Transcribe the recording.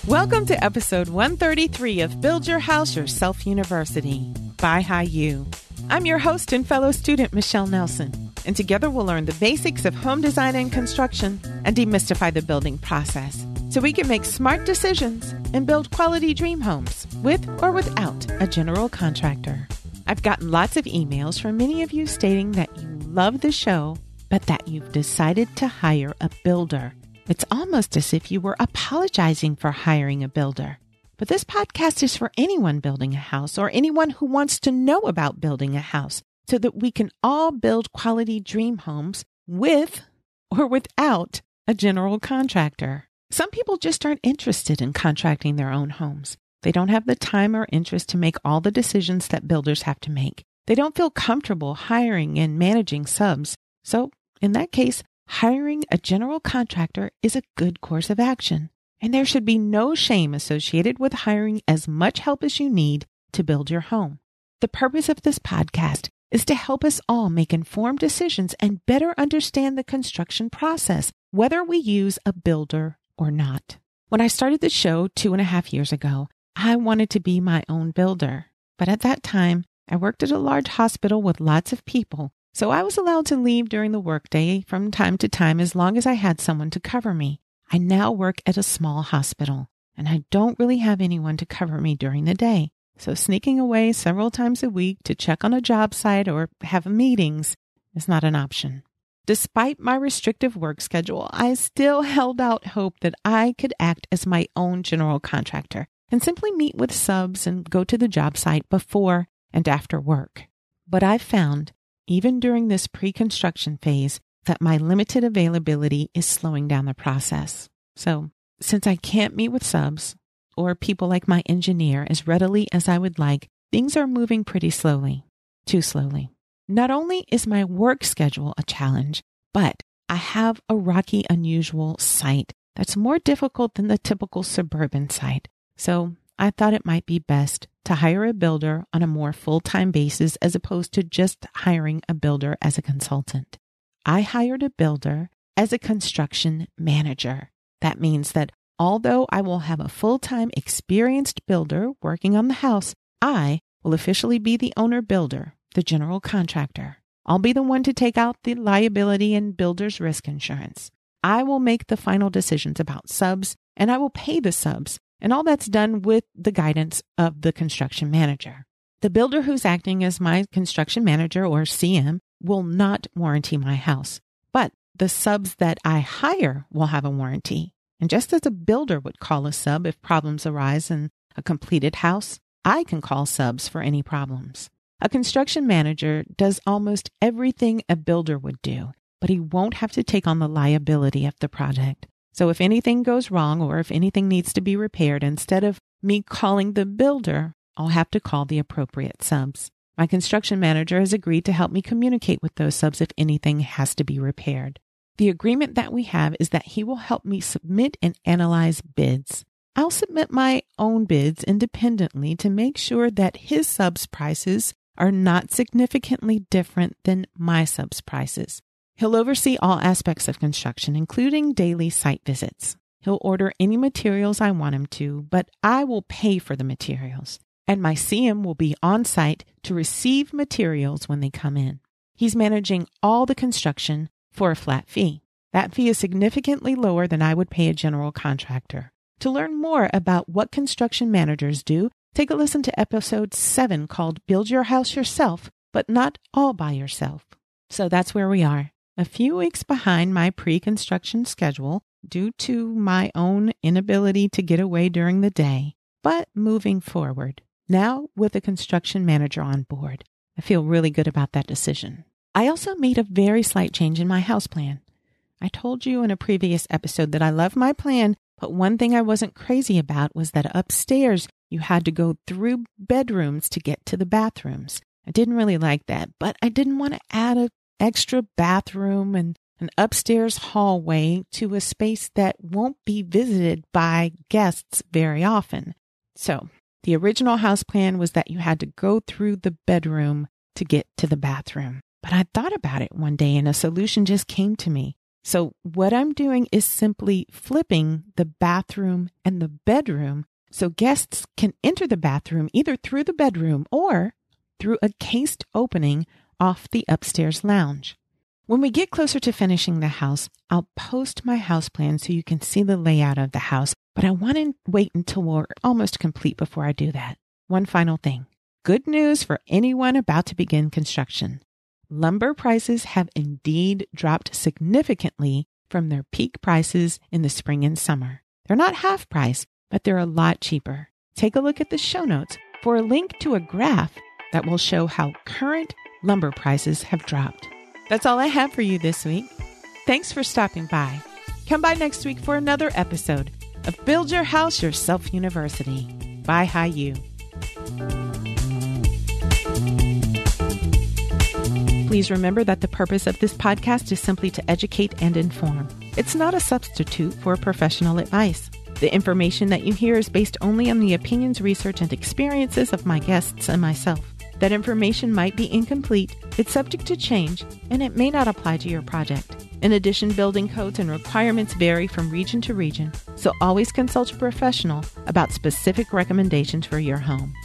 Welcome to episode 133 of Build Your House Yourself University by BYHYU. I'm your host and fellow student, Michelle Nelson, and together we'll learn the basics of home design and construction and demystify the building process so we can make smart decisions and build quality dream homes with or without a general contractor. I've gotten lots of emails from many of you stating that you love the show, but that you've decided to hire a builder. It's almost as if you were apologizing for hiring a builder. But this podcast is for anyone building a house or anyone who wants to know about building a house so that we can all build quality dream homes with or without a general contractor. Some people just aren't interested in contracting their own homes. They don't have the time or interest to make all the decisions that builders have to make. They don't feel comfortable hiring and managing subs. So in that case, hiring a general contractor is a good course of action, and there should be no shame associated with hiring as much help as you need to build your home. The purpose of this podcast is to help us all make informed decisions and better understand the construction process, whether we use a builder or not. When I started the show 2.5 years ago, I wanted to be my own builder, but at that time, I worked at a large hospital with lots of people. So I was allowed to leave during the workday from time to time as long as I had someone to cover me. I now work at a small hospital, and I don't really have anyone to cover me during the day. So sneaking away several times a week to check on a job site or have meetings is not an option. Despite my restrictive work schedule, I still held out hope that I could act as my own general contractor and simply meet with subs and go to the job site before and after work. But I found even during this pre-construction phase, that my limited availability is slowing down the process. So, since I can't meet with subs or people like my engineer as readily as I would like, things are moving pretty slowly, too slowly. Not only is my work schedule a challenge, but I have a rocky, unusual site that's more difficult than the typical suburban site. So, I thought it might be best to hire a builder on a more full-time basis as opposed to just hiring a builder as a consultant. I hired a builder as a construction manager. That means that although I will have a full-time experienced builder working on the house, I will officially be the owner builder, the general contractor. I'll be the one to take out the liability and builder's risk insurance. I will make the final decisions about subs, and I will pay the subs. And all that's done with the guidance of the construction manager. The builder who's acting as my construction manager or CM will not warranty my house, but the subs that I hire will have a warranty. And just as a builder would call a sub if problems arise in a completed house, I can call subs for any problems. A construction manager does almost everything a builder would do, but he won't have to take on the liability of the project. So if anything goes wrong or if anything needs to be repaired, instead of me calling the builder, I'll have to call the appropriate subs. My construction manager has agreed to help me communicate with those subs if anything has to be repaired. The agreement that we have is that he will help me submit and analyze bids. I'll submit my own bids independently to make sure that his subs' prices are not significantly different than my subs' prices. He'll oversee all aspects of construction, including daily site visits. He'll order any materials I want him to, but I will pay for the materials. And my CM will be on site to receive materials when they come in. He's managing all the construction for a flat fee. That fee is significantly lower than I would pay a general contractor. To learn more about what construction managers do, take a listen to episode 7 called Build Your House Yourself, but not all by yourself. So that's where we are. A few weeks behind my pre-construction schedule due to my own inability to get away during the day, but moving forward. Now with a construction manager on board. I feel really good about that decision. I also made a very slight change in my house plan. I told you in a previous episode that I love my plan, but one thing I wasn't crazy about was that upstairs you had to go through bedrooms to get to the bathrooms. I didn't really like that, but I didn't want to add an extra bathroom and an upstairs hallway to a space that won't be visited by guests very often. So the original house plan was that you had to go through the bedroom to get to the bathroom. But I thought about it one day and a solution just came to me. So what I'm doing is simply flipping the bathroom and the bedroom so guests can enter the bathroom either through the bedroom or through a cased opening off the upstairs lounge. When we get closer to finishing the house, I'll post my house plan so you can see the layout of the house, but I want to wait until we're almost complete before I do that. One final thing. Good news for anyone about to begin construction. Lumber prices have indeed dropped significantly from their peak prices in the spring and summer. They're not half price, but they're a lot cheaper. Take a look at the show notes for a link to a graph that will show how current lumber prices have dropped. That's all I have for you this week. Thanks for stopping by. Come by next week for another episode of Build Your House Yourself University. BYHYU. Please remember that the purpose of this podcast is simply to educate and inform. It's not a substitute for professional advice. The information that you hear is based only on the opinions, research, and experiences of my guests and myself. That information might be incomplete, it's subject to change, and it may not apply to your project. In addition, building codes and requirements vary from region to region, so always consult a professional about specific recommendations for your home.